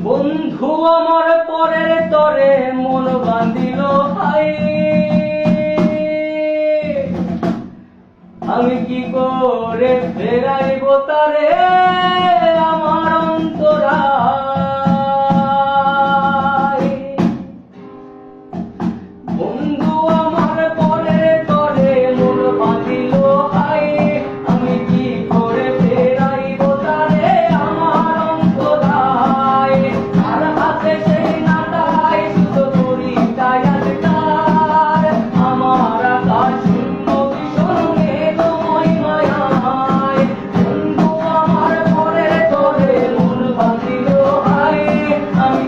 বন্ধু আমার পরের তরে মন বাঁধিল হাই, আমি কি করে ফেরাইব তারে আমার অন্তরায়। বন্ধু আমার পরের তরে মন বাঁধিল হাই, আমি কি করে ফেরাইব তারে আমার অন্তরায়। আর হাতে সেই নাটাই শুধু করি তাই আজকার, আমার আকাশ শূন্য ভীষণ মেঘময় মায়ায়। বন্ধু আমার পরের তরে মন বাঁধিল হাই, আমি